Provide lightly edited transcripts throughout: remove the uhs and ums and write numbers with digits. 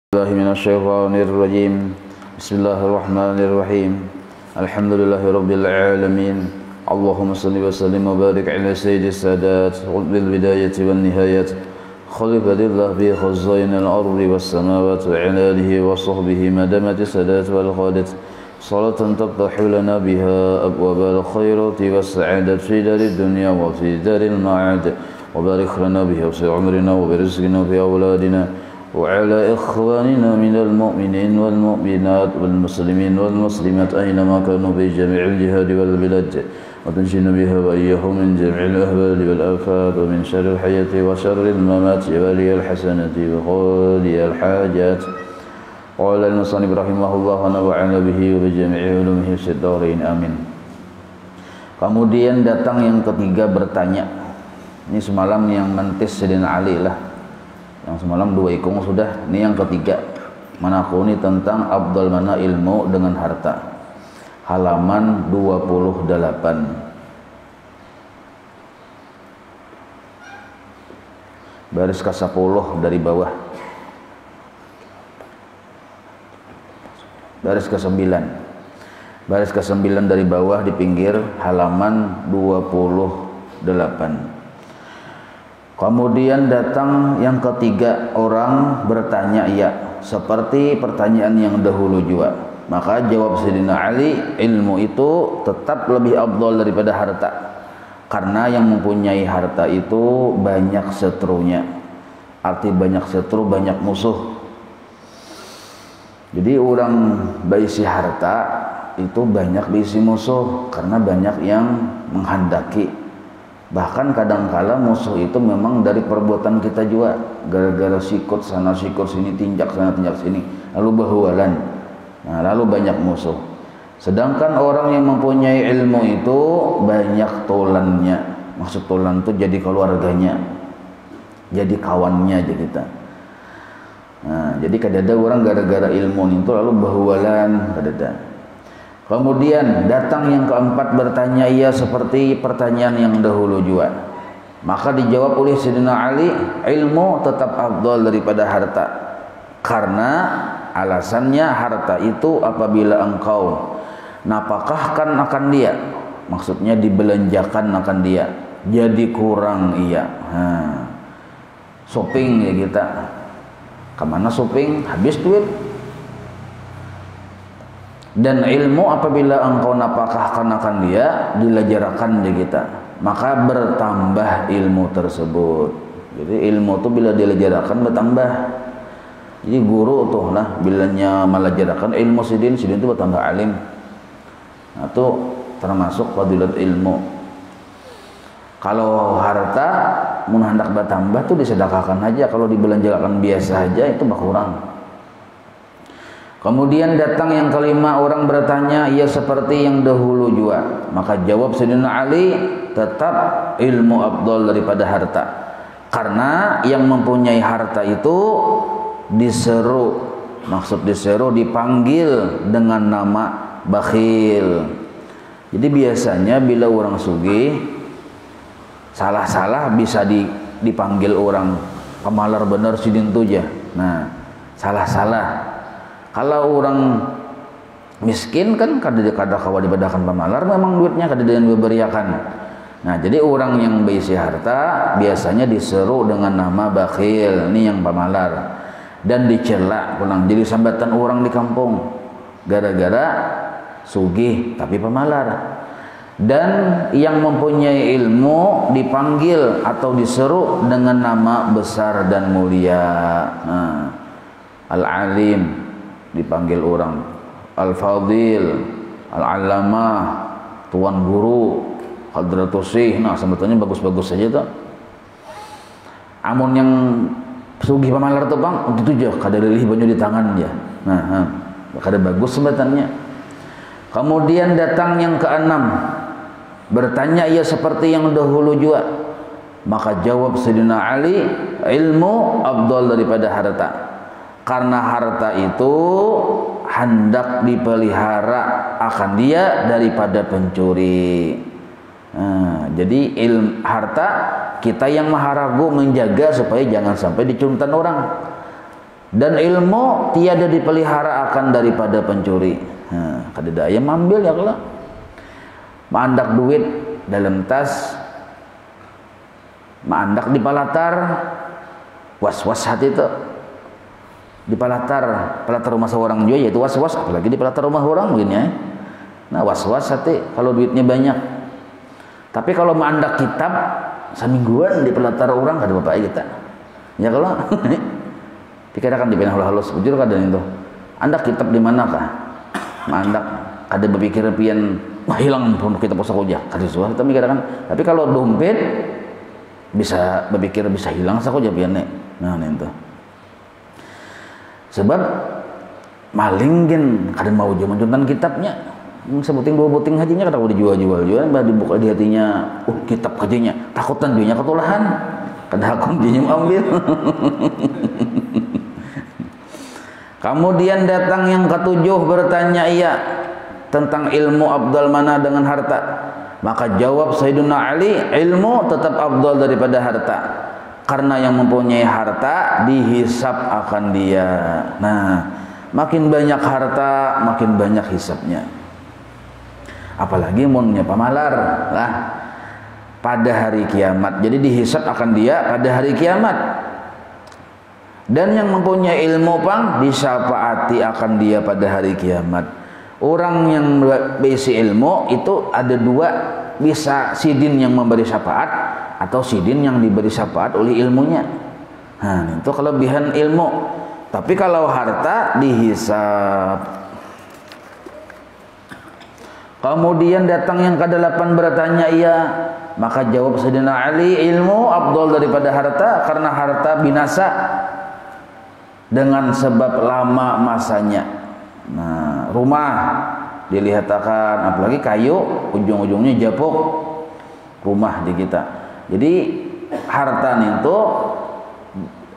الله من الشيطان الرجيم. بسم الله الرحمن الرحيم. الحمد لله رب العالمين. اللهم صل وسلم وبارك على سيد السادات قطب البداية والنهاية خليفة الله في خزائن الأرض والسماوات وعلى آله وصحبه ما دامت السادات والقادة صلاة تفتح لنا بها أبواب الخيرات والسعادة في دار الدنيا وفي دار المعاد، وبارك لنا بها في عمرنا وبرزقنا وفي أولادنا وعلى إخواننا من المؤمنين والمؤمنات والمسلمين والمسلمات أينما كانوا في جميع الجهاد والبلاد، وتنجينا بها وإياهم من جميع الأهوال والآفات ومن شر الحياة وشر الممات وولي الحسنة وقاضي الحاجات. قال المصنف رحمه الله ونفعنا به وبجميع علومه في الدارين آمين. Kemudian datang yang ketiga bertanya. Ini semalam yang mentis Sayyidina Ali lah. Yang semalam dua ikung sudah, ini yang ketiga menakuni tentang afdal mana ilmu dengan harta. Halaman 28. Baris ke-10 dari bawah. Baris ke-9. Baris ke-9 dari bawah di pinggir halaman 28. Kemudian datang yang ketiga orang bertanya ya, seperti pertanyaan yang dahulu juga. Maka jawab Sayyidina Ali, ilmu itu tetap lebih afdal daripada harta. Karena yang mempunyai harta itu banyak setrunya. Arti banyak setru, banyak musuh. Jadi orang berisi harta itu banyak diisi musuh karena banyak yang menghendaki. Bahkan kadangkala musuh itu memang dari perbuatan kita juga, gara-gara sikut sana sikut sini, tinjak sana tinjak sini, lalu bahualan. Nah, lalu banyak musuh. Sedangkan orang yang mempunyai ilmu itu banyak tolannya. Maksud tolan itu jadi keluarganya, jadi kawannya aja kita. Nah, jadi kadada orang gara-gara ilmu itu lalu bahualan kadada. Kemudian datang yang keempat bertanya ia seperti pertanyaan yang dahulu juga. Maka dijawab oleh Sayyidina Ali, ilmu tetap afdal daripada harta. Karena alasannya harta itu apabila engkau napakahkan akan dia, maksudnya dibelanjakan akan dia, jadi kurang iya. Shopping ya kita. Kemana shopping? Habis duit. Dan ilmu apabila engkau napakahkan akan dia, dilajarakan di kita, maka bertambah ilmu tersebut. Jadi ilmu itu bila dilajarakan bertambah. Jadi guru tuh lah bilanya melajarakan ilmu sidin itu bertambah alim. Nah, itu termasuk fadilat ilmu. Kalau harta mun hendak bertambah tuh disedekahkan aja, kalau dibelanjakan biasa aja itu berkurang. Kemudian datang yang kelima orang bertanya, ia seperti yang dahulu juga. Maka jawab Sayyidina Ali, tetap ilmu afdal daripada harta. Karena yang mempunyai harta itu diseru, maksud diseru dipanggil dengan nama bakhil. Jadi biasanya bila orang sugih salah-salah bisa dipanggil orang kemalar bener sidin tu aja. Nah, salah-salah. Kalau orang miskin kan kada kawa dibadakan pemalar, memang duitnya kada yang diberiakan. Nah, jadi orang yang berisi harta biasanya diseru dengan nama bakhil, ini yang pemalar, dan dicela pulang jadi sambatan orang di kampung gara-gara sugih tapi pemalar. Dan yang mempunyai ilmu dipanggil atau diseru dengan nama besar dan mulia. Nah, al-alim dipanggil orang, al-fadil, al-allamah, tuan guru, hadratus syekh. Nah, sebetulnya bagus-bagus saja tuh. Amun yang sugih pamalar tuh bang, untuk itu aja kada lilih banyu di tangan dia. Nah, kada bagus sebetulnya. Kemudian datang yang keenam bertanya ia seperti yang dahulu juga. Maka jawab Sayyidina Ali, ilmu afdal daripada harta. Karena harta itu hendak dipelihara akan dia daripada pencuri. Nah, jadi harta kita yang maha ragu menjaga supaya jangan sampai dicuntan orang. Dan ilmu tiada dipelihara akan daripada pencuri. Nah, kada daya ambil ya kalau mandak duit dalam tas, mandak di palatar, was-was hati itu di palatar rumah seorang juga yaitu was-was, apalagi di palatar rumah orang begini ya. Nah was-was hati kalau duitnya banyak. Tapi kalau mandak kitab semingguan di palatar orang kada apa kita. Ya kalau dikatakan dipindah halus bujur kadang itu. Anda kitab di manakah? Mandak ada berpikir pian wah hilang pun kita pusaka aja kada suah tapi kadang. Tapi kalau dompet bisa berpikir bisa hilang saja pian nek. Nah itu. Sebab maling gen kada mau jual mencontan kitabnya. Sebuting 2 buting hajinya kada mau dijual-jual juga bah dibuka di hatinya kitab kerjanya takutan duitnya ketulahan kada hakun dia ambil. Kemudian datang yang ketujuh bertanya ia tentang ilmu afdal mana dengan harta. Maka jawab Sayyidina Ali, ilmu tetap afdal daripada harta. Karena yang mempunyai harta dihisap akan dia. Nah, makin banyak harta, makin banyak hisapnya. Apalagi munnya pamalar lah pada hari kiamat. Jadi dihisap akan dia pada hari kiamat. Dan yang mempunyai ilmu pang disyafaati akan dia pada hari kiamat. Orang yang berisi ilmu itu ada 2, bisa sidin yang memberi syafaat atau sidin yang diberi syafaat oleh ilmunya. Nah, itu kelebihan ilmu. Tapi kalau harta dihisap. Kemudian datang yang ke-8 bertanya ia, maka jawab Sayyidina Ali, ilmu afdal daripada harta karena harta binasa dengan sebab lama masanya. Nah, rumah dilihatkan apalagi kayu ujung-ujungnya japuk rumah di kita. Jadi harta itu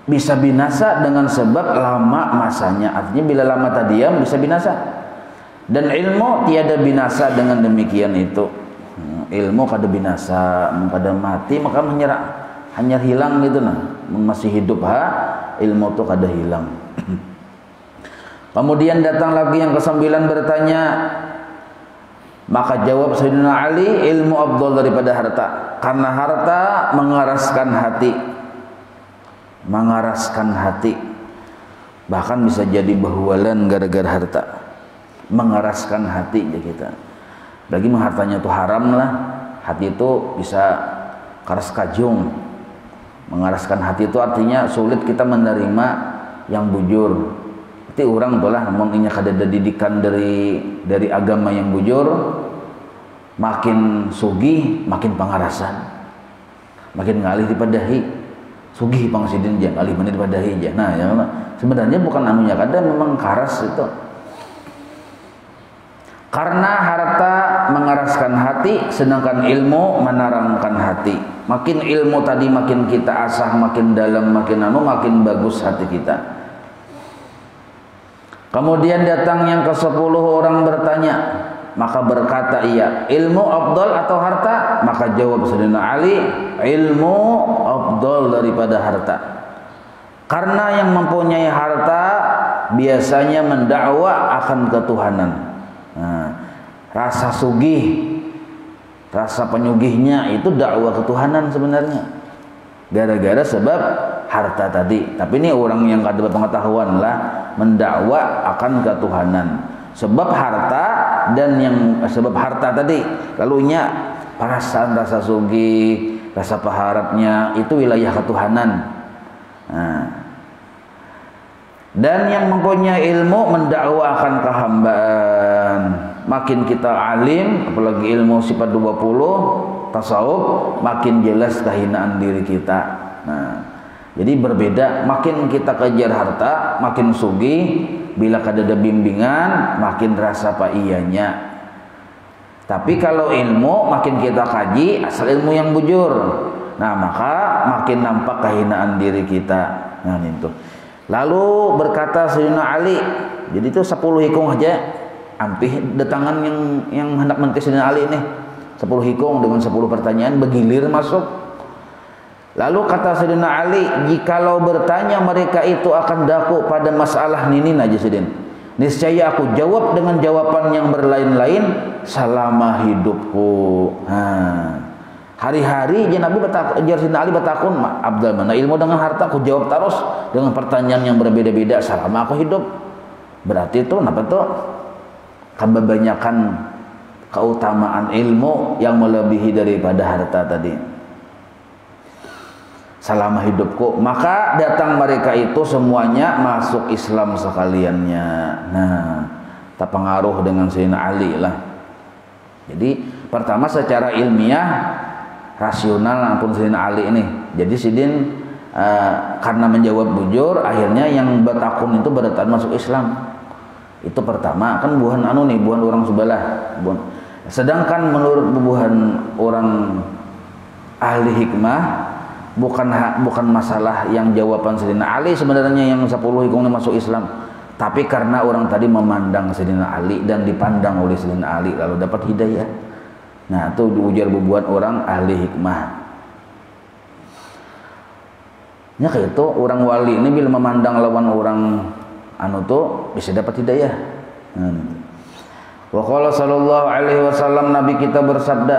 bisa binasa dengan sebab lama masanya. Artinya bila lama tadiam bisa binasa. Dan ilmu tiada binasa dengan demikian itu. Ilmu kada binasa, kada mati maka menyerah hanya hilang gitu nah. Masih hidup ilmu itu kada hilang. Kemudian datang lagi yang ke-9 bertanya, maka jawab Sayyidina Ali, ilmu afdal daripada harta karena harta mengeraskan hati. Mengeraskan hati. Bahkan bisa jadi bahwalan gara-gara harta. Mengeraskan hati ya kita. Lagi hartanya itu haram lah. Hati itu bisa keras kajung. Mengeraskan hati itu artinya sulit kita menerima yang bujur. Itu orang itulah namun ini kada ada didikan dari agama yang bujur, makin sugih makin pangarasan. Makin ngalih dipadahi. Sugih pangsidin aja ngalih mana dipadahi aja. Nah, ya sebenarnya bukan anunya kada memang karas itu. Karena harta mengeraskan hati sedangkan ilmu menerangkan hati. Makin ilmu tadi makin kita asah, makin dalam, makin makin bagus hati kita. Kemudian datang yang ke-10 orang bertanya, maka berkata ia, ilmu afdal atau harta? Maka jawab Sayyidina Ali, ilmu afdal daripada harta. Karena yang mempunyai harta biasanya mendakwa akan ketuhanan. Nah, rasa sugih, rasa penyugihnya itu dakwah ketuhanan sebenarnya. Gara-gara sebab harta tadi. Tapi ini orang yang kada pengetahuan lah mendakwa akan ketuhanan. Sebab harta dan yang sebab harta tadi. Lalunya perasaan rasa sugih, rasa paharapnya itu wilayah ketuhanan. Nah, dan yang mempunyai ilmu mendakwa akan kehambaan. Makin kita alim, apalagi ilmu sifat 20 tasawuf, makin jelas kehinaan diri kita. Nah, jadi berbeda, makin kita kejar harta, makin sugih, bila kada ada bimbingan, makin rasa apa iyanya. Tapi kalau ilmu, makin kita kaji, asal ilmu yang bujur. Nah, maka makin nampak kehinaan diri kita. Nah, itu. Lalu berkata Sayyidina Ali, jadi itu 10 hikung aja, ampih datangan yang hendak menteri Sayyidina Ali ini. 10 hikung dengan 10 pertanyaan, bergilir masuk. Lalu kata Sayyidina Ali, jikalau bertanya mereka itu akan daku pada masalah ninin aja Sidin, niscaya aku jawab dengan jawaban yang berlain-lain selama hidupku. Hari-hari Nabi Sayyidina Ali bertakun, Abdul mana ilmu dengan harta, aku jawab terus dengan pertanyaan yang berbeda-beda selama aku hidup. Berarti itu kenapa tuh? Kebanyakan keutamaan ilmu yang melebihi daripada harta tadi. Selama hidupku, maka datang mereka itu semuanya masuk Islam sekaliannya. Nah, terpengaruh dengan Sayyidina Ali lah. Jadi pertama secara ilmiah rasional ampun Sayyidina Ali ini. Jadi Sidin karena menjawab bujur, akhirnya yang bertakun itu berdatangan masuk Islam. Itu pertama, kan buhan buhan orang sebelah. Sedangkan menurut buhan orang ahli hikmah, bukan masalah yang jawaban Sayyidina Ali sebenarnya yang 10 hikmahnya masuk Islam, tapi karena orang tadi memandang Sayyidina Ali dan dipandang oleh Sayyidina Ali lalu dapat hidayah. Nah, itu ujar bubuhan orang ahli hikmah. Ya kayak itu orang wali ini bila memandang lawan orang tuh bisa dapat hidayah. Wa qala sallallahu alaihi wasallam, Nabi kita bersabda,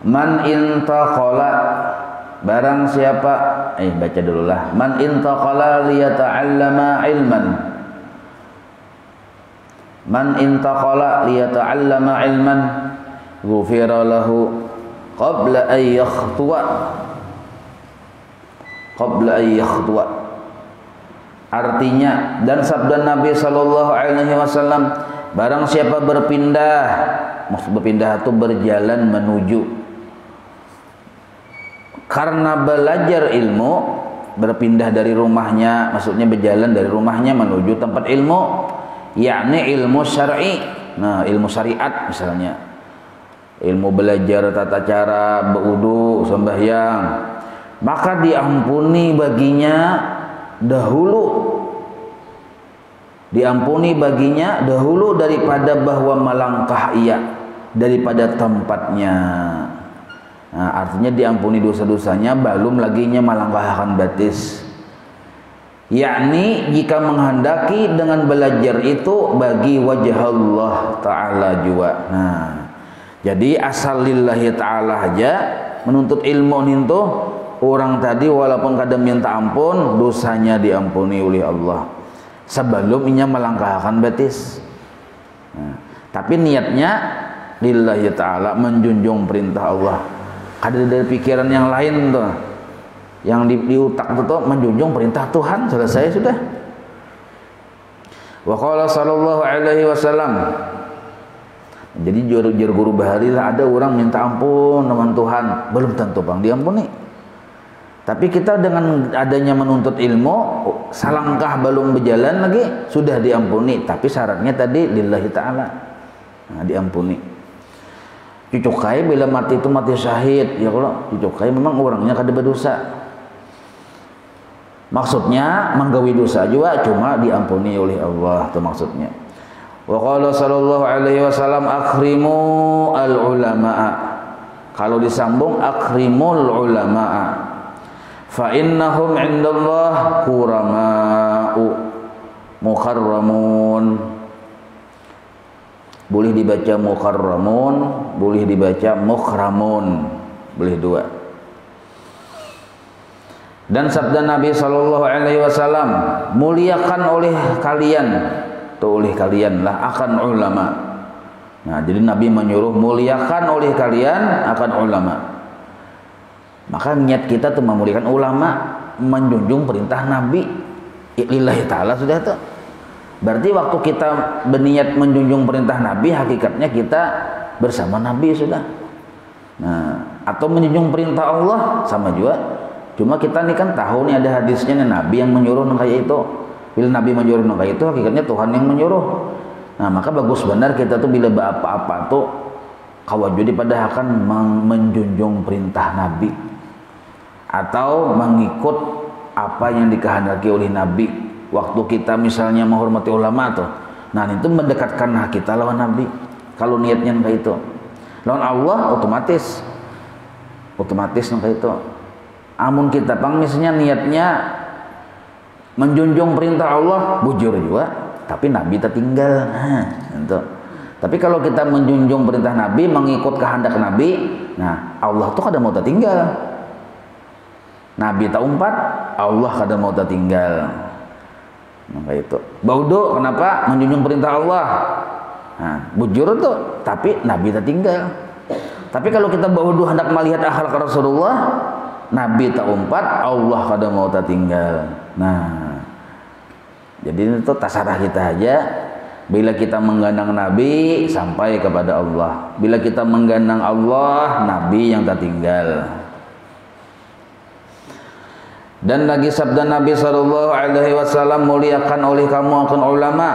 man intaqala, barang siapa baca dulu lah, man intaqala liyata'allama ilman, man intaqala liyata'allama ilman ghufira lahu qabla an yakhtuwa. Artinya, dan sabda Nabi sallallahu alaihi wasallam, barang siapa berpindah, maksud berpindah itu berjalan menuju, karena belajar ilmu, berpindah dari rumahnya, maksudnya berjalan dari rumahnya menuju tempat ilmu, yakni ilmu syar'i. Nah, ilmu syariat misalnya, ilmu belajar tata cara berwudu, sembahyang, maka diampuni baginya dahulu daripada bahwa melangkah ia daripada tempatnya. Nah, artinya diampuni dosa-dosanya belum laginya melangkahkan batis, yakni jika menghendaki dengan belajar itu bagi wajah Allah Ta'ala juga. Nah, jadi asal lillahi ta'ala aja menuntut ilmu itu, orang tadi walaupun kadang minta ampun, dosanya diampuni oleh Allah sebelum inya melangkahkan batis. Nah, tapi niatnya lillahi ta'ala, menjunjung perintah Allah. Ada dari pikiran yang lain tuh, yang di otak itu tuh menjunjung perintah Tuhan, selesai sudah. Wa qala sallallahu alaihi wasallam, jadi juru guru bahari lah, ada orang minta ampun dengan Tuhan, belum tentu bang diampuni. Tapi kita dengan adanya menuntut ilmu, salangkah belum berjalan lagi sudah diampuni, tapi syaratnya tadi lillahi ta'ala. Nah, diampuni. Cucukai bila mati itu mati syahid, ya kalau cucukai memang orangnya kada berdosa. Maksudnya menggawi dosa juga, cuma diampuni oleh Allah, itu maksudnya. Wa qala sallallahu alaihi wasallam, akrimu al ulama'a. Kalau disambung akrimul ulama'a, fa innahum 'indallah kurama'u mukarramun. Boleh dibaca mukarramun, boleh dibaca mukramun, boleh dua. Dan sabda Nabi sallallahu alaihi wasallam, muliakan oleh kalian, tuh oleh kalian lah akan ulama. Nah, jadi Nabi menyuruh muliakan oleh kalian akan ulama. Maka niat kita tuh memuliakan ulama, menjunjung perintah Nabi lillahi ta'ala sudah tuh. Berarti waktu kita berniat menjunjung perintah Nabi, hakikatnya kita bersama Nabi sudah. Nah, atau menjunjung perintah Allah sama juga. Cuma kita nih kan tahu nih ada hadisnya nih, Nabi yang menyuruh kayak itu. Bila Nabi menyuruh kayak itu, hakikatnya Tuhan yang menyuruh. Nah, maka bagus benar kita tuh bila apa-apa tuh kawajudi pada akan menjunjung perintah Nabi atau mengikut apa yang dikehendaki oleh Nabi. Waktu kita misalnya menghormati ulama tuh, nah itu mendekatkan kita lawan Nabi. Kalau niatnya kayak itu, lawan Allah otomatis kayak itu. Amun kita misalnya niatnya menjunjung perintah Allah, bujur juga, tapi Nabi tertinggal. Gitu. Tapi kalau kita menjunjung perintah Nabi, mengikut kehendak Nabi, nah Allah tuh kadang mau tertinggal. Nabi tak umpat, Allah kadang mau tertinggal. Maka itu. Baudo kenapa menjunjung perintah Allah? Nah, bujur tuh, tapi Nabi tertinggal. Tapi kalau kita baudo hendak melihat akhlak Rasulullah, Nabi tak umpat, Allah kadang mau tertinggal. Nah, jadi itu tasarah kita aja. Bila kita menggandang Nabi sampai kepada Allah. Bila kita menggandang Allah, Nabi yang tertinggal. Dan lagi sabda Nabi SAW, muliakan oleh kamu akan ulama,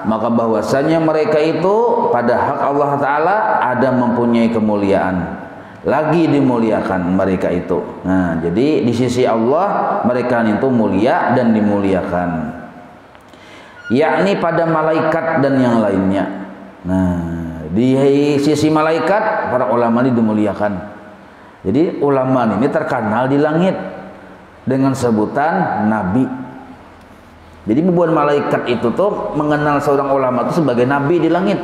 maka bahwasanya mereka itu pada hak Allah Ta'ala ada mempunyai kemuliaan, lagi dimuliakan mereka itu. Nah, jadi di sisi Allah mereka itu mulia dan dimuliakan, yakni pada malaikat dan yang lainnya. Nah, di sisi malaikat para ulama ini dimuliakan. Jadi ulama ini terkenal di langit dengan sebutan nabi. Jadi bukan malaikat itu tuh mengenal seorang ulama itu sebagai nabi di langit.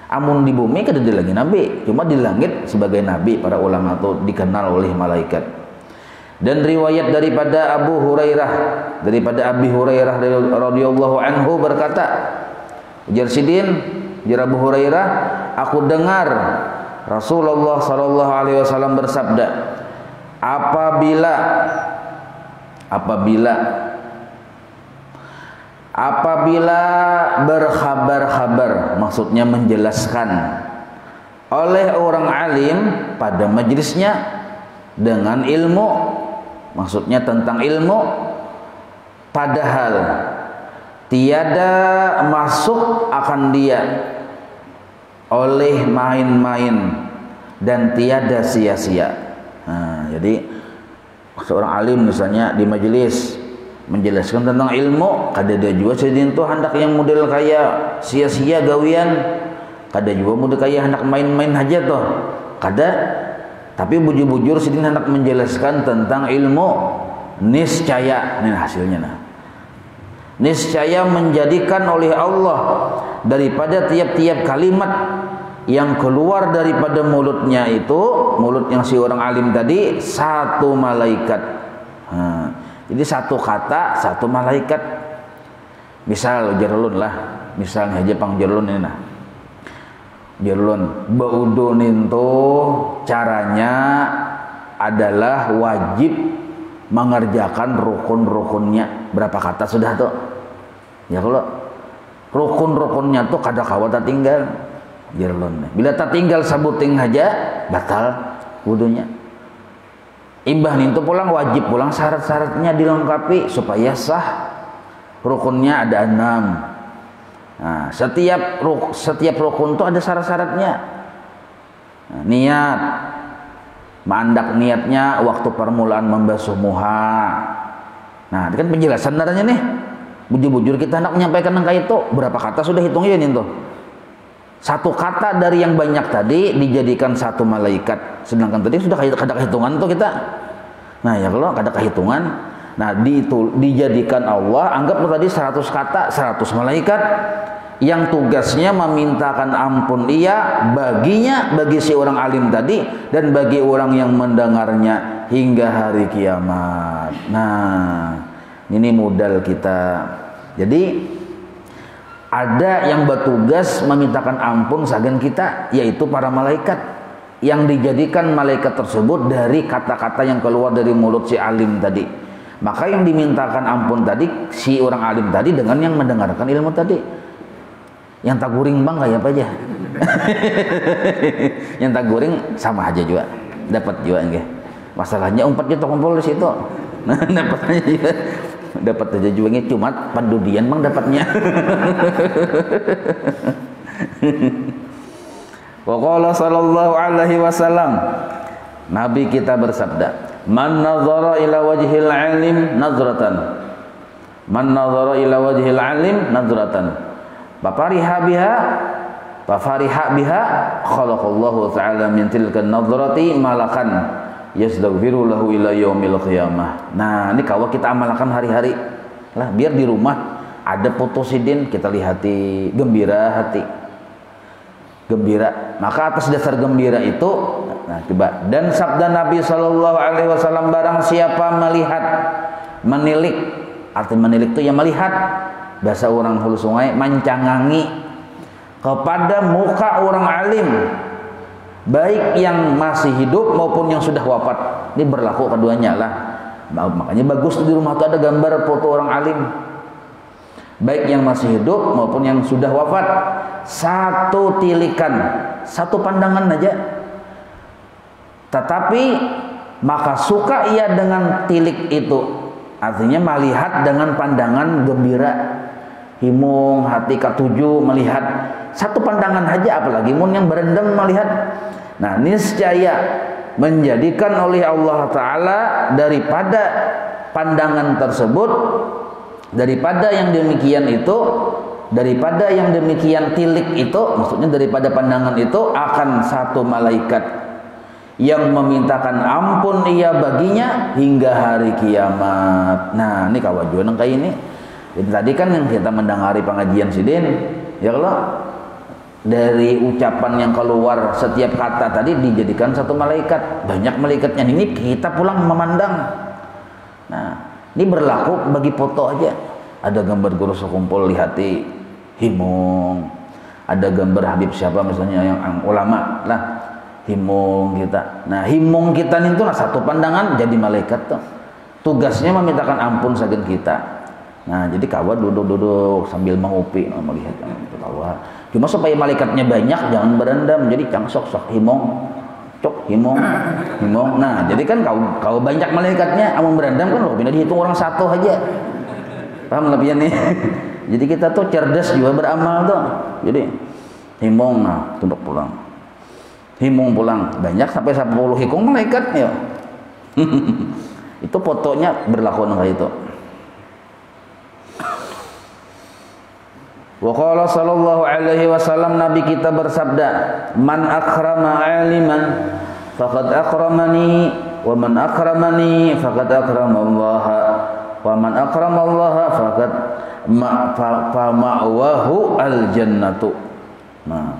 Amun di bumi kada ada lagi nabi, cuma di langit sebagai nabi para ulama itu dikenal oleh malaikat. Dan riwayat daripada Abi Hurairah radhiyallahu anhu berkata, ujar Abu Hurairah, aku dengar Rasulullah sallallahu alaihi wasallam bersabda, apabila berkhabar-khabar, maksudnya menjelaskan oleh orang alim pada majelisnya dengan ilmu, maksudnya tentang ilmu, padahal tiada masuk akan dia oleh main-main dan tiada sia-sia. Nah, jadi seorang alim misalnya di majelis menjelaskan tentang ilmu, kada dia juga sedin tuh hendak yang model kayak sia-sia gawian, kada juga model kayak hendak main-main aja tuh, kada. Tapi bujur-bujur sedin hendak menjelaskan tentang ilmu, niscaya ini hasilnya. Nah, niscaya menjadikan oleh Allah daripada tiap-tiap kalimat yang keluar daripada mulutnya itu, mulut yang si orang alim tadi, satu malaikat. Nah, jadi satu kata satu malaikat. Misal jerlun lah, misalnya aja pang jerlun ini nah, jerlun baudunin tuh caranya adalah wajib mengerjakan rukun-rukunnya. Berapa kata sudah tuh? Ya kalau rukun-rukunnya tuh kada kawa tinggal. Jerlun. Bila tak tinggal sabuting aja batal wudunya. Imbah itu pulang wajib pulang syarat-syaratnya dilengkapi supaya sah. Rukunnya ada 6. Nah, setiap rukun itu ada syarat-syaratnya. Nah, niat, mandak niatnya waktu permulaan membasuh muha. Nah, ini kan penjelasan darahnya nih. Bujur-bujur kita hendak menyampaikan angka itu, berapa kata sudah hitungnya ini tuh. Satu kata dari yang banyak tadi dijadikan satu malaikat, sedangkan tadi sudah kada kehitungan tuh kita. Nah, ya kalau kada kehitungan, nah dijadikan Allah, anggap tadi 100 kata 100 malaikat yang tugasnya memintakan ampun ia baginya, bagi si orang alim tadi dan bagi orang yang mendengarnya hingga hari kiamat. Nah, ini modal kita. Jadi ada yang bertugas memintakan ampun sagan kita, yaitu para malaikat yang dijadikan malaikat tersebut dari kata-kata yang keluar dari mulut si alim tadi. Maka yang dimintakan ampun tadi si orang alim tadi dengan yang mendengarkan ilmu tadi. Yang tak guring bang kayak apa aja. Yang tak guring sama aja juga, dapat juga enggak. Masalahnya 4 juta kumpul di situ. Nah, dapatnya juga. Dapat aja juangnya cuma pandudian bang dapatnya. Wa qala sallallahu alaihi wasallam, Nabi kita bersabda, man nazara ila wajhil alim nazratan, man nazara ila wajhil alim nazratan fafariha biha khalaqallahu ta'ala min tilka nazrati malakan yastaghfiru lahu ila yaumil qiyamah. Nah, ini kalau kita amalkan hari-hari lah, biar di rumah ada foto sidin kita lihati, gembira hati, gembira. Maka atas dasar gembira itu, nah coba, dan sabda Nabi Shallallahu Alaihi Wasallam, barang siapa melihat, menilik, arti menilik itu yang melihat, bahasa orang hulu sungai, mancangangi kepada muka orang alim, baik yang masih hidup maupun yang sudah wafat. Ini berlaku keduanya lah. Makanya bagus di rumah itu ada gambar foto orang alim, baik yang masih hidup maupun yang sudah wafat. Satu tilikan, satu pandangan aja, tetapi maka suka ia dengan tilik itu, artinya melihat dengan pandangan gembira, himung hati katuju melihat satu pandangan aja, apalagi mun yang berendam melihat. Nah, niscaya menjadikan oleh Allah Ta'ala daripada pandangan tersebut, daripada yang demikian itu, daripada yang demikian tilik itu, maksudnya daripada pandangan itu, akan satu malaikat yang memintakan ampun ia baginya hingga hari kiamat. Nah, ini kawajuan kayak ini. Jadi tadi kan yang kita mendengari pengajian sidin, ya kalau dari ucapan yang keluar setiap kata tadi dijadikan satu malaikat, banyak malaikatnya. Ini kita pulang memandang. Nah, ini berlaku bagi foto aja. Ada gambar guru sekumpul lihati, himung. Ada gambar Habib siapa misalnya yang ulama lah, himung kita. Nah, himung kita itu lah satu pandangan jadi malaikat tuh. Tugasnya memintakan ampun saking kita. Nah, jadi kawan duduk-duduk sambil mengupi melihat itu kawan. Cuma supaya malaikatnya banyak, jangan berendam. Jadi cang sok himung, cok himung, himung. Nah, jadi kan kau banyak malaikatnya, amun berendam kan lo pindah dihitung orang satu aja. Paham lebih nih? Jadi kita tuh cerdas juga beramal tuh. Jadi himung, nah tunduk pulang, himung pulang, banyak sampai 10 hikung malaikat ya. Itu fotonya berlaku kayak itu. Wa qala sallallahu alaihi wasallam, Nabi kita bersabda, man akrama aliman faqad akramani, wa man akramani faqad akrama Allah, wa man akrama Allah faqad ma'wahu al-jannatu. Nah,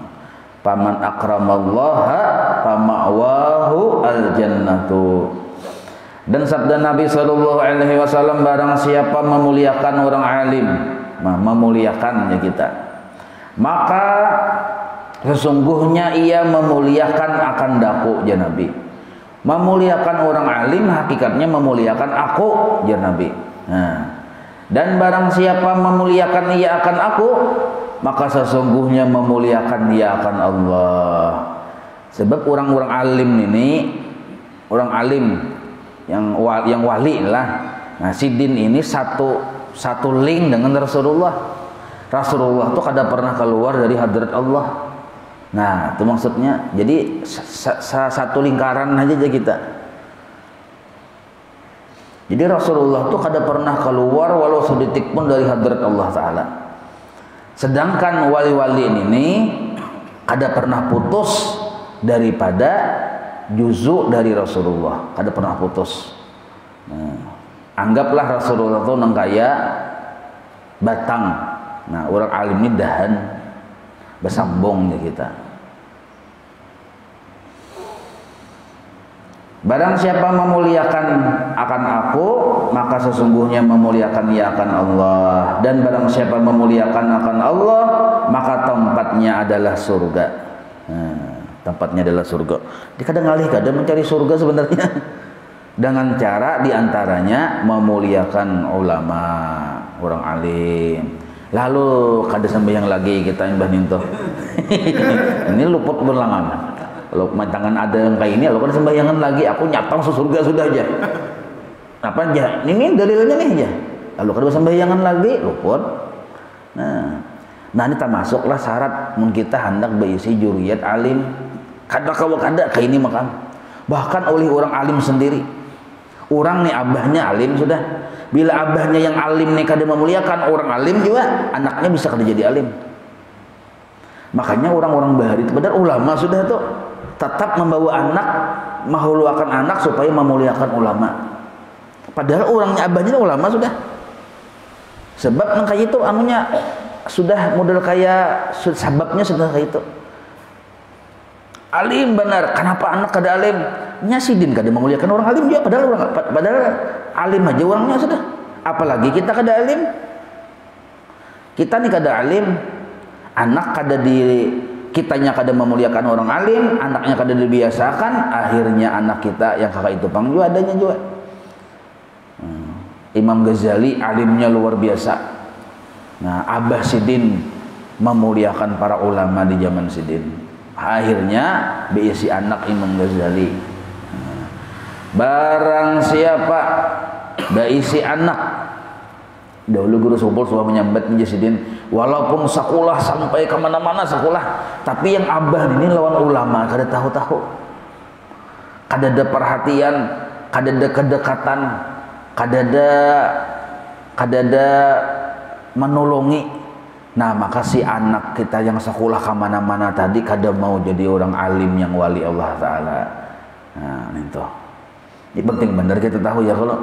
faman akrama Allah fama'wahu al-jannatu. Dan sabda Nabi sallallahu alaihi wasallam, barang siapa memuliakan orang alim, memuliakannya kita, maka sesungguhnya ia memuliakan akan daku, ya Nabi. Memuliakan orang alim hakikatnya memuliakan aku, ya Nabi. Nah, dan barang siapa memuliakan ia akan aku, maka sesungguhnya memuliakan dia akan Allah. Sebab orang-orang alim ini, orang alim yang wali lah. Nah, sidin ini satu link dengan Rasulullah. Rasulullah tuh kada pernah keluar dari hadrat Allah. Nah, itu maksudnya. Jadi satu lingkaran aja kita. Jadi Rasulullah tuh kada pernah keluar walau sedetik pun dari hadrat Allah Ta'ala. Sedangkan wali-wali ini kada pernah putus daripada juzuk dari Rasulullah. Kada pernah putus. Nah, anggaplah Rasulullah itu nengkaya batang. Nah, orang alim ini dahan bersambung ya kita. Barang siapa memuliakan akan aku, maka sesungguhnya memuliakan ia akan Allah. Dan barang siapa memuliakan akan Allah, maka tempatnya adalah surga. Nah, tempatnya adalah surga. Dia kadang ngalih kadang mencari surga sebenarnya. Dengan cara diantaranya memuliakan ulama, orang alim. Lalu kada sembahyang lagi kita yang baninto. Ini luput berlangan. Kalau tangan ada yang kayak ini, kalau kada sembahyangan lagi, aku nyatang surga sudah aja. Apa aja? Ini dalilnya nih aja. Lalu kada sembahyangan lagi, luput. Nah ini termasuklah syarat mun kita hendak berisi juriyat alim. Kada kayak ini makam. Bahkan oleh orang alim sendiri. Orang nih abahnya alim sudah. Bila abahnya yang alim nih kada memuliakan orang alim juga, anaknya bisa kada jadi alim. Makanya orang-orang bahari itu benar ulama sudah tuh tetap membawa anak menghuluakan anak supaya memuliakan ulama. Padahal orangnya abahnya ulama sudah. Sebab nang kayak itu anunya sudah model kayak sebabnya sudah kayak itu. Alim benar. Kenapa anak kada alim? Nya sidin kada memuliakan orang alim juga padahal alim aja orangnya sudah. Apalagi kita kada alim. Kita nih kada alim, anak kada kitanya kada memuliakan orang alim, anaknya kada dibiasakan, akhirnya anak kita yang kakak itu pang juga adanya juga. Imam Ghazali alimnya luar biasa. Nah, Abah Sidin memuliakan para ulama di zaman Sidin. Akhirnya beisi anak Imam Ghazali. Barang siapa beisi anak, dahulu guru Subul sudah menyambat Sidin, walaupun sekolah sampai kemana-mana sekolah, tapi yang abah ini lawan ulama kada tahu-tahu, kada ada perhatian, kada ada kedekatan, kada ada menolongi. Nah, maka si anak kita yang sekolah kemana-mana tadi kada mau jadi orang alim yang wali Allah Ta'ala. Nah, itu ini penting benar kita tahu ya kalau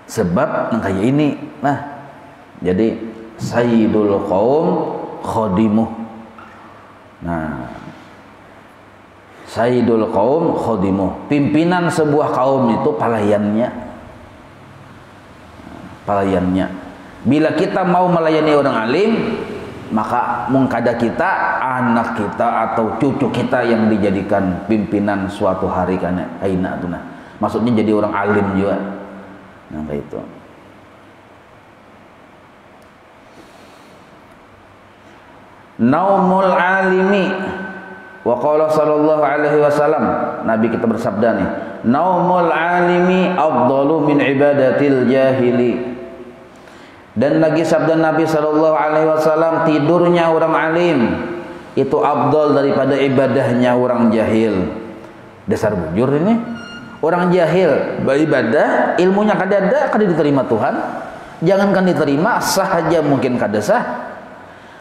sebab kayak ini. Nah, jadi sayyidul qaum khadimuh. Nah, sayyidul qaum khadimuh, pimpinan sebuah kaum itu pelayannya. Bila kita mau melayani orang alim, maka mungkada kita, anak kita atau cucu kita yang dijadikan pimpinan suatu hari karena aina tuna. Maksudnya jadi orang alim juga. Nah, kayak itu. Naumul alimi, wa qala sallallahu alaihi wasallam, Nabi kita bersabda nih, naumul alimi afdalu min ibadatil jahili. Dan lagi sabda Nabi sallallahu alaihi wasallam, tidurnya orang alim itu afdal daripada ibadahnya orang jahil. Dasar bujur ini. Orang jahil beribadah, ilmunya kada diterima Tuhan. Jangankan diterima, sah aja mungkin kada sah.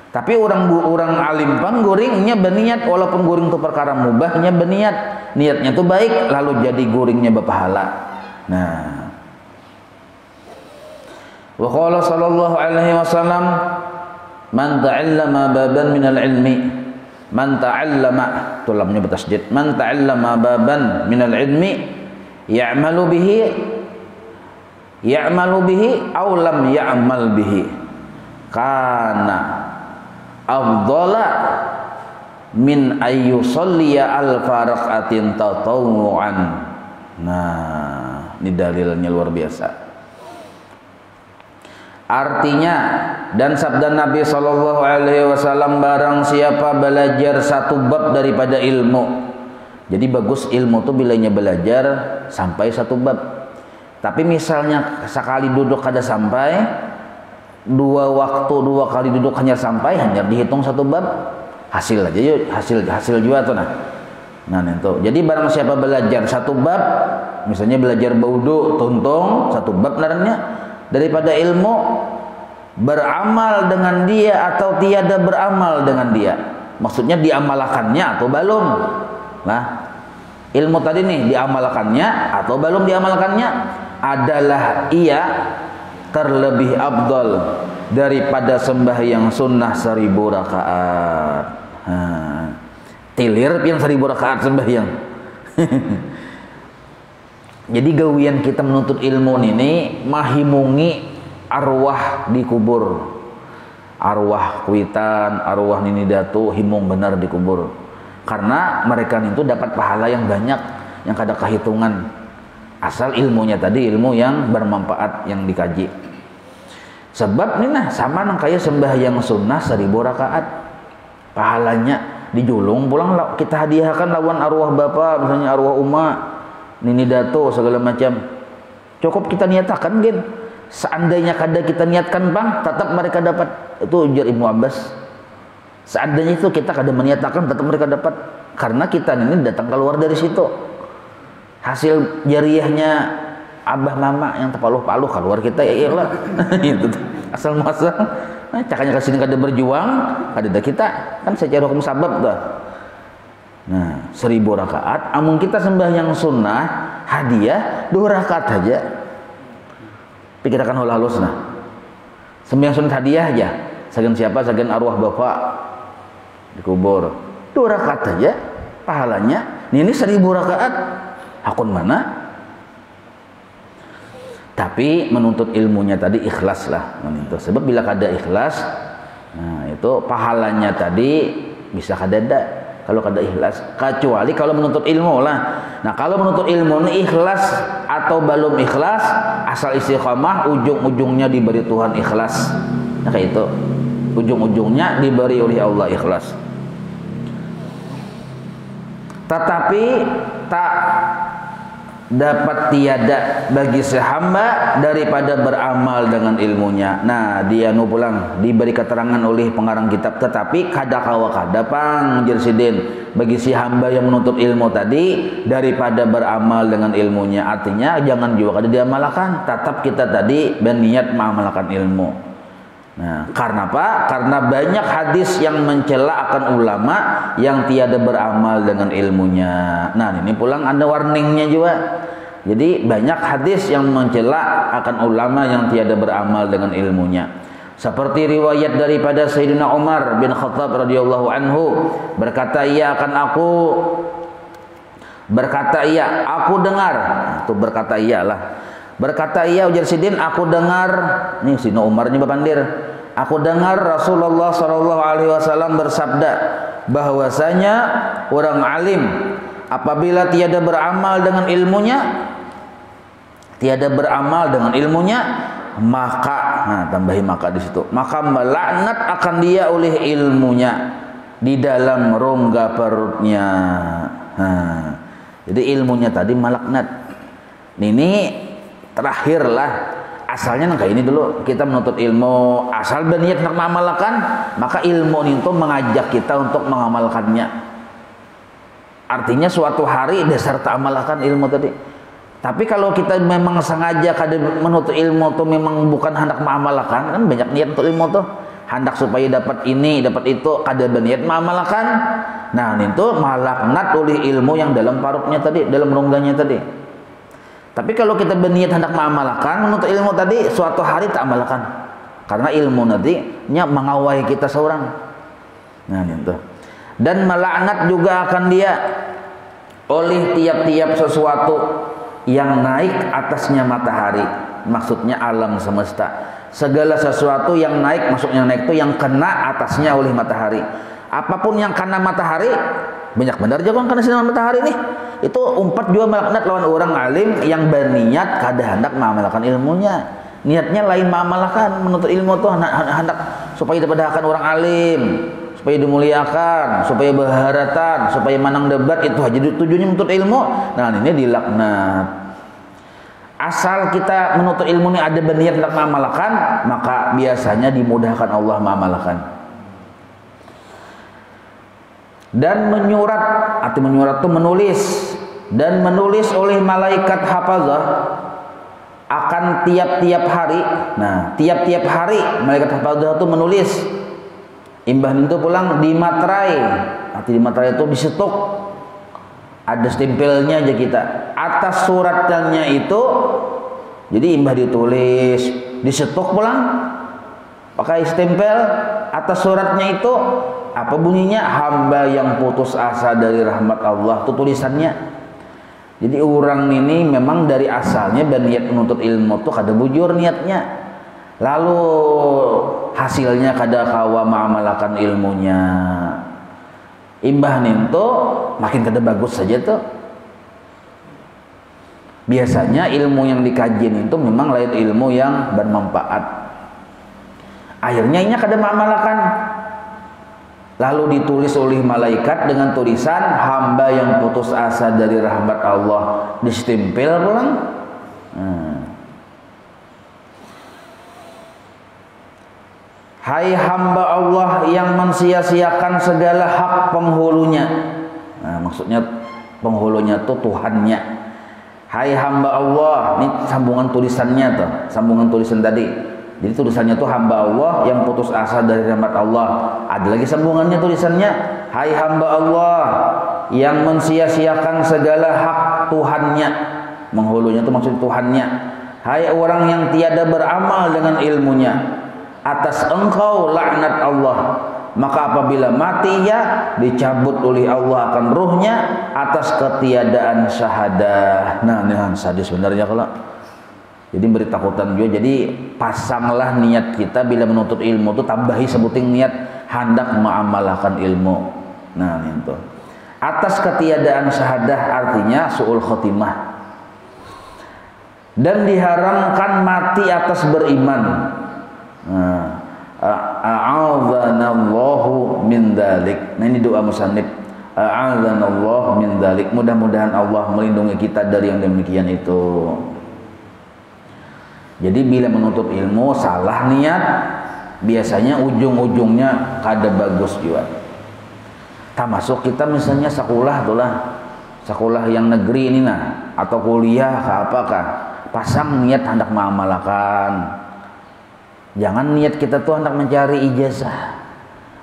Tapi orang alim pang guringnya berniat, walaupun guring itu perkara mubahnya berniat, niatnya itu baik, lalu jadi guringnya berpahala. Nah, wa qala sallallahu alaihi wasallam, man ta'allama baban minal ilmi, man ta'allama, tulamnya bertasydid, man ta'allama baban minal ilmi ya'malu bihi aw lam ya'mal bihi kana afdala min ayyusalliya alfa rak'atin tatawu'an. Nah, ini dalilnya luar biasa. Artinya, dan sabda Nabi sallallahu alaihi wasallam, barang siapa belajar satu bab daripada ilmu. Jadi bagus ilmu tuh bilanya belajar sampai satu bab. Tapi misalnya sekali duduk kada sampai, dua kali duduk hanya sampai, hanya dihitung satu bab, hasil aja yuk, hasil juga tuh nah. Nah itu. Jadi barang siapa belajar satu bab, misalnya belajar baudu, tuntung satu bab narangnya, daripada ilmu, beramal dengan dia atau tiada beramal dengan dia. Maksudnya diamalkannya atau belum. Nah, ilmu tadi nih diamalkannya atau belum diamalkannya adalah ia terlebih afdal daripada sembahyang sunnah 1000 rakaat. Tilir yang 1000 rakaat sembahyang. Jadi gawian kita menuntut ilmu ini mahimungi arwah di kubur, arwah kuitan, arwah nini datu himung benar di kubur. Karena mereka itu dapat pahala yang banyak, yang kada kehitungan. Asal ilmunya tadi ilmu yang bermanfaat, yang dikaji. Sebab ini nah sama nang kaya sembahyang sunnah 1000 rakaat. Pahalanya dijulung pulang kita hadiahkan lawan arwah bapa, misalnya arwah uma, nini dato segala macam. Cukup kita niatakan gen. Seandainya kada kita niatkan bang, tetap mereka dapat. Itu ujar Ibnu Abbas. Seandainya itu kita kada meniatakan, tetap mereka dapat, karena kita ini datang keluar dari situ. Hasil jariahnya abah mama yang terpaluh-paluh keluar kita ya iyalah. Itu asal muasal. Nah, cakanya kesini kada berjuang, kada ada kita kan secara hukum sabab dah. Nah, 1000 rakaat. Amun kita sembahyang sunnah hadiah 2 rakaat aja. Pikirkan halus nah. Sembahyang sunnah hadiah aja. Sagan siapa? Sagan arwah bapak dikubur. 2 rakaat aja pahalanya. Ini 1000 rakaat. Hakun mana? Tapi menuntut ilmunya tadi ikhlas lah. Sebab bila kada ikhlas, nah itu pahalanya tadi bisa kadada. Kalau kada ikhlas, kecuali kalau menuntut ilmu lah. Nah kalau menuntut ilmu ini ikhlas atau belum ikhlas, asal istiqamah, ujung-ujungnya diberi Tuhan ikhlas. Nah kayak itu, ujung-ujungnya diberi oleh Allah ikhlas. Tetapi tak dapat tiada bagi sehamba daripada beramal dengan ilmunya. Nah dia nu pulang diberi keterangan oleh pengarang kitab, tetapi kada kawa kada pang jersidin bagi si hamba yang menuntut ilmu tadi daripada beramal dengan ilmunya. Artinya jangan juga kada diamalkan, tetap kita tadi berniat mengamalkan ilmu. Nah, karena apa? Karena banyak hadis yang mencela akan ulama yang tiada beramal dengan ilmunya. Nah, ini pulang ada warningnya juga. Jadi banyak hadis yang mencela akan ulama yang tiada beramal dengan ilmunya. Seperti riwayat daripada Sayyidina Umar bin Khattab radhiyallahu anhu, berkata ia aku dengar. Itu berkata iyalah. Berkata ia ujar sidin, aku dengar, nih Sayyidina Umarnya bapandir, aku dengar Rasulullah SAW bersabda bahwasanya orang alim apabila tiada beramal dengan ilmunya, maka, nah tambahi maka di situ, maka melaknat akan dia oleh ilmunya di dalam rongga perutnya. Nah, jadi ilmunya tadi melaknat. Ini terakhirlah asalnya kayak ini dulu, kita menuntut ilmu asal berniat nak mengamalkan, maka ilmu itu mengajak kita untuk mengamalkannya. Artinya suatu hari dasar tak amalkan ilmu tadi. Tapi kalau kita memang sengaja kada menuntut ilmu itu memang bukan hendak mengamalkan, kan banyak niat untuk ilmu tuh, hendak supaya dapat ini dapat itu, kada berniat mengamalkan. Nah itu malaknat oleh ilmu yang dalam parutnya tadi, dalam rongganya tadi. Tapi kalau kita berniat hendak mengamalkan, menuntut ilmu tadi, suatu hari tak amalkan. Karena ilmu nantinya mengawai kita seorang. Nah itu. Dan melaknat juga akan dia oleh tiap-tiap sesuatu yang naik atasnya matahari. Maksudnya alam semesta. Segala sesuatu yang naik, maksudnya naik itu yang kena atasnya oleh matahari. Apapun yang kena matahari, banyak benar jago kena sinar matahari nih. Itu umpat juga melaknat lawan orang alim yang berniat kada hendak mengamalkan ilmunya. Niatnya lain mengamalkan, menuntut ilmu tuh hendak supaya dipedahkan orang alim, supaya dimuliakan, supaya berharatan, supaya menang debat, itu aja tujuannya menuntut ilmu. Nah ini dilaknat. Asal kita menuntut ilmu ini ada berniat hendak mengamalkan, maka biasanya dimudahkan Allah mengamalkan. Dan menyurat, arti menyurat itu menulis, dan menulis oleh malaikat hafazah akan tiap-tiap hari. Nah tiap-tiap hari malaikat hafazah itu menulis. Imbah itu pulang di materai, arti di materai itu disetuk, ada stempelnya aja kita atas suratnya itu. Jadi imbah ditulis, disetuk pulang pakai stempel atas suratnya itu. Apa bunyinya? Hamba yang putus asa dari rahmat Allah. Itu tulisannya. Jadi orang ini memang dari asalnya berniat menuntut ilmu tuh kada bujur niatnya. Lalu hasilnya kada kawa mengamalkan ilmunya. Imbah ninto makin kada bagus saja tuh. Biasanya ilmu yang dikaji itu memang lain ilmu yang bermanfaat. Akhirnya ini kada mengamalkan. Lalu ditulis oleh malaikat dengan tulisan hamba yang putus asa dari rahmat Allah, distempel pulang. Hai hamba Allah yang mensia-siakan segala hak penghulunya. Nah, maksudnya penghulunya itu Tuhannya. Hai hamba Allah, ini sambungan tulisannya tuh, sambungan tulisan tadi. Jadi tulisannya itu hamba Allah yang putus asa dari rahmat Allah. Ada lagi sambungannya tulisannya, hai hamba Allah yang mensia-siakan segala hak Tuhannya. Menghulunya itu maksud Tuhannya. Hai orang yang tiada beramal dengan ilmunya, atas engkau laknat Allah. Maka apabila mati ya dicabut oleh Allah akan ruhnya atas ketiadaan syahadah. Nah, ini hadis sebenarnya kalau jadi beri takutan juga. Jadi pasanglah niat kita bila menuntut ilmu itu, tambahi sebuting niat hendak mengamalkan ilmu. Nah, itu atas ketiadaan syahadah artinya su'ul khotimah, dan diharamkan mati atas beriman. Nah, a'adzanallahu min dzalik. Nah, ini doa musannif, a'adzanallahu min dzalik. Mudah-mudahan Allah melindungi kita dari yang demikian itu. Jadi bila menuntut ilmu salah niat, biasanya ujung-ujungnya kada bagus juga. Termasuk kita misalnya sekolah tulah, sekolah yang negeri ini nah, atau kuliah apakah, pasang niat hendak mengamalkan. Jangan niat kita tuh hendak mencari ijazah.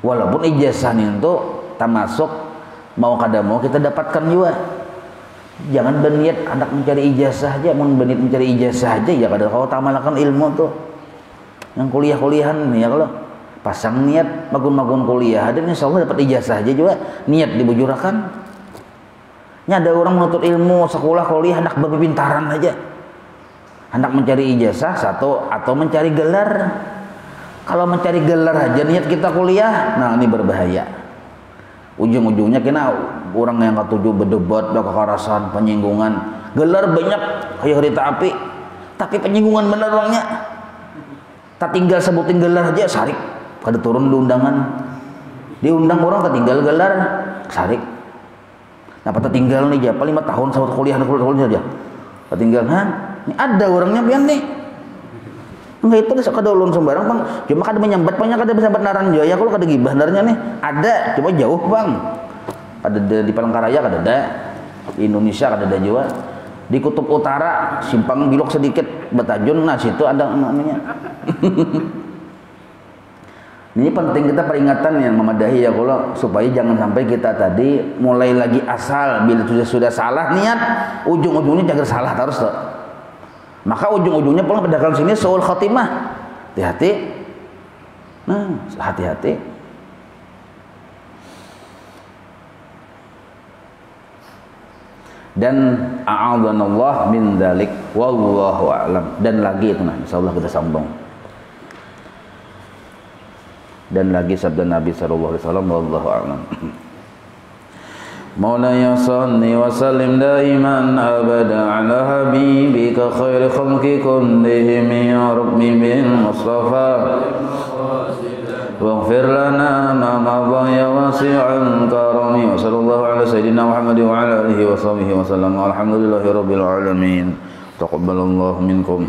Walaupun ijazah itu termasuk mau kada mau kita dapatkan juga. Jangan berniat hendak mencari ijazah aja, mau berniat mencari ijazah aja ya kada kau tamalkan ilmu tuh. Yang kuliah-kuliahan nih ya, kalau pasang niat magun-magun kuliah ada insyaallah dapat ijazah aja juga, niat dibujurakan. Ini ada orang menuntut ilmu sekolah kuliah hendak berpintaran aja, hendak mencari ijazah satu atau mencari gelar. Kalau mencari gelar aja niat kita kuliah, nah ini berbahaya. Ujung-ujungnya kena orang yang ketujuh berdebat, kekerasan, penyinggungan. Gelar banyak kayak kereta api, tapi penyinggungan bener orangnya. Tak tinggal sebutin gelar aja sarik, kada turun di undangan. Diundang orang tak tinggal gelar sarik. Nah, pada tinggal nih apa 5 tahun sama kuliah aja. Tak tinggal, ini ada orangnya pian nih. Enggak itu bisa kada ulun sembarang bang, cuma kada menyambat banyak, kada bisa benaran jaya kalau kada gibah narnya nih ada, cuma jauh bang. Ada di Palangkaraya kada ada, di Indonesia kada ada juga. Di Kutub Utara simpang bilok sedikit Batajun, nah situ ada namanya. Ini penting kita peringatan yang memadahi ya kalau supaya jangan sampai kita tadi mulai lagi asal bila sudah salah niat, ujung-ujungnya jangan salah terus tuh. Maka ujung-ujungnya pulang pedagang sini su'ul khatimah. Hati-hati. Nah, hati-hati. Dan a'adzanallah min dzalik wallahu a'lam. Dan lagi itu nah, insyaallah kita sambung. Dan lagi sabda Nabi sallallahu alaihi wasallam wallahu a'lam. مولاي صل وسلم دائما أبدا على حبيبك خير خلق كلهم يا ربي بالمصطفى واغفر لنا ما مضى يا واسع الكرم وصلى الله على سيدنا محمد وعلى آله وصحبه وسلم والحمد لله رب العالمين تقبل الله منكم